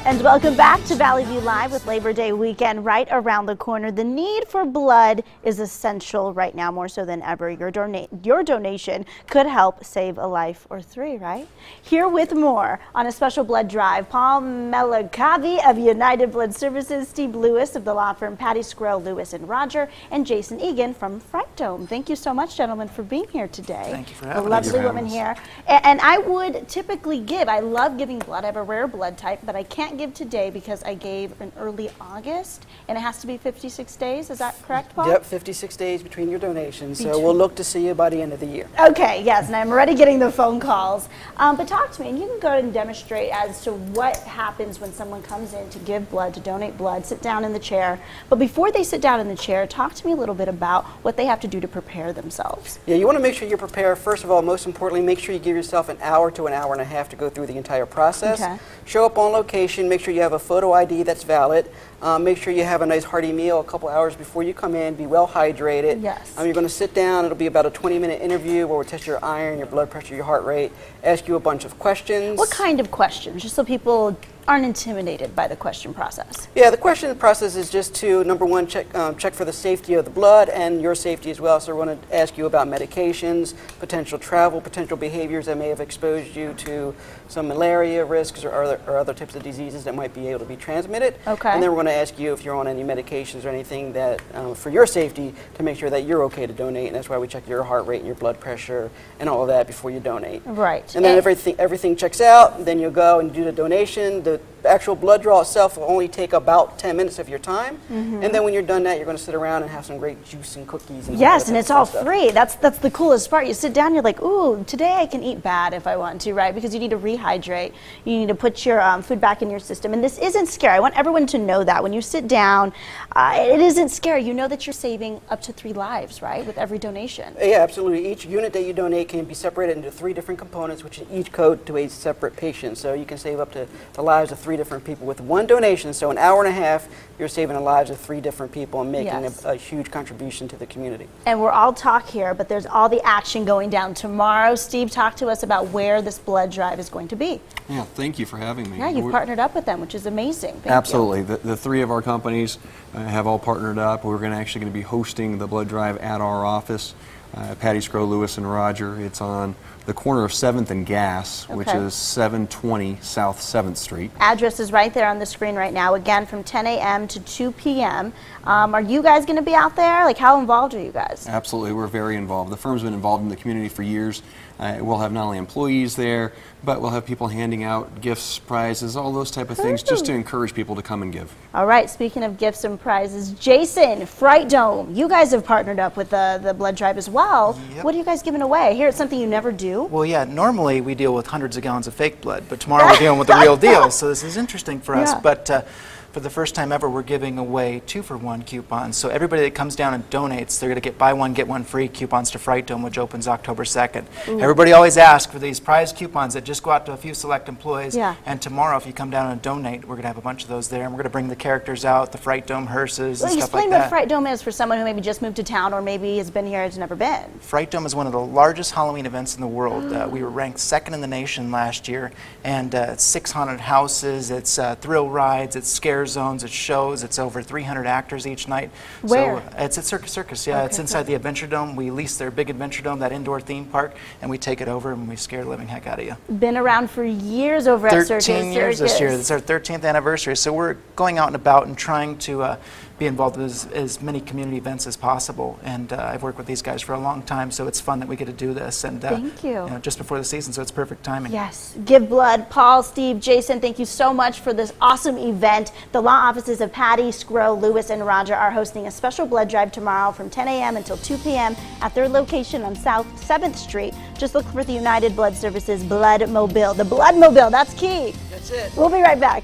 And welcome back to Valley View Live with Labor Day weekend right around the corner. The need for blood is essential right now, more so than ever. Your donation could help save a life or three, right? Here with more on a special blood drive, Paul Melakavi of United Blood Services, Steve Lewis of the law firm Patty Squirrel, Lewis and Roger, and Jason Egan from Fright Dome. Thank you so much, gentlemen, for being here today. Thank you for having us. us. A lovely woman here. And I would typically give, I love giving blood. I have a rare blood type, but I can't give today because I gave in early August, and it has to be 56 days. Is that correct, Paul? Yep, 56 days between your donations. So we'll look to see you by the end of the year. Okay, yes, and I'm already getting the phone calls. But talk to me, and you can go ahead and demonstrate as to what happens when someone comes in to give blood, to donate blood, sit down in the chair. But before they sit down in the chair, talk to me a little bit about what they have to do to prepare themselves. Yeah, you want to make sure you're prepared. First of all, most importantly, make sure you give yourself an hour to an hour and a half to go through the entire process. Okay. Show up on location, make sure you have a photo ID that's valid. Make sure you have a nice hearty meal a couple hours before you come in. Be well hydrated. Yes. You're going to sit down. It'll be about a 20-minute interview where we'll test your iron, your blood pressure, your heart rate, ask you a bunch of questions. What kind of questions? Just so people aren't intimidated by the question process. Yeah, the question process is just to, number one, check for the safety of the blood and your safety as well. So we're going to ask you about medications, potential travel, potential behaviors that may have exposed you to some malaria risks or other types of diseases that might be able to be transmitted. Okay. And then we're going to ask you if you're on any medications or anything that, for your safety, to make sure that you're okay to donate. And that's why we check your heart rate and your blood pressure and all of that before you donate. Right. And then everything checks out, then you'll go and do the donation. The actual blood draw itself will only take about 10 minutes of your time. Mm-hmm. And then when you're done that, you're going to sit around and have some great juice and cookies. And yes, and it's all free. That's the coolest part. You sit down, you're like, ooh, today I can eat bad if I want to, right? Because you need to rehydrate. You need to put your food back in your system. And this isn't scary. I want everyone to know that. When you sit down, it isn't scary. You know that you're saving up to 3 lives, right, with every donation. Yeah, absolutely. Each unit that you donate can be separated into 3 different components, which each code to a separate patient. So you can save up to the lives of 3 different people with one donation. So an hour and a half, you're saving the lives of 3 different people and making a huge contribution to the community. And we're all talk here, but there's all the action going down tomorrow. Steve, talk to us about where this blood drive is going to be. Yeah, thank you for having me. Yeah, you've partnered up with them, which is amazing. Thank Absolutely. you. The 3 of our actually have all partnered up. We're actually going to be hosting the blood drive at our office, Patty Squirrel, Lewis and Roger. It's on the corner of 7th and Gas, which is 720 South 7th Street. Address is right there on the screen right now, again from 10 a.m. to 2 p.m. Are you guys going to be out there? Like, how involved are you guys? Absolutely, we're very involved. The firm's been involved in the community for years. We'll have not only employees there, but we'll have people handing out gifts, prizes, all those type of things, just to encourage people to come and give. All right, speaking of gifts and prizes, Jason, Fright Dome, you guys have partnered up with the blood drive as well. Yep. What are you guys giving away? Here, it's something you never do. Well, yeah, normally we deal with hundreds of gallons of fake blood, but tomorrow we're dealing with the real deal, so this is interesting for us. But for the first time ever, we're giving away 2-for-1 coupons. So everybody that comes down and donates, they're going to get buy one, get one free coupons to Fright Dome, which opens October 2nd. Ooh. Everybody always asks for these prize coupons that just go out to a few select employees. Yeah. And tomorrow, if you come down and donate, we're going to have a bunch of those there. And we're going to bring the characters out, the Fright Dome hearses, and stuff like that. Explain what Fright Dome is for someone who maybe just moved to town or maybe has been here and has never been. Fright Dome is one of the largest Halloween events in the world. We were ranked 2nd in the nation last year. And it's 600 houses, it's thrill rides, it's scare zones, it's shows. It's over 300 actors each night. Where? So it's at Circus, yeah. Okay, it's inside the Adventure Dome. We lease their big Adventure Dome, that indoor theme park, and we take it over and we scare the living heck out of you. Been around for years over at Circus. 13 years this year. It's our 13th anniversary. So we're going out and about and trying to be involved with as many community events as possible. And I've worked with these guys for a long time, so it's fun that we get to do this. And thank you. You know, just before the season, so it's perfect timing. Yes. Give blood. Paul, Steve, Jason, thank you so much for this awesome event. The law offices of Patty, Squirrel, Lewis, and Roger are hosting a special blood drive tomorrow from 10 a.m. until 2 p.m. at their location on South 7th Street. Just look for the United Blood Services Blood Mobile. The Blood Mobile, that's key. That's it. We'll be right back.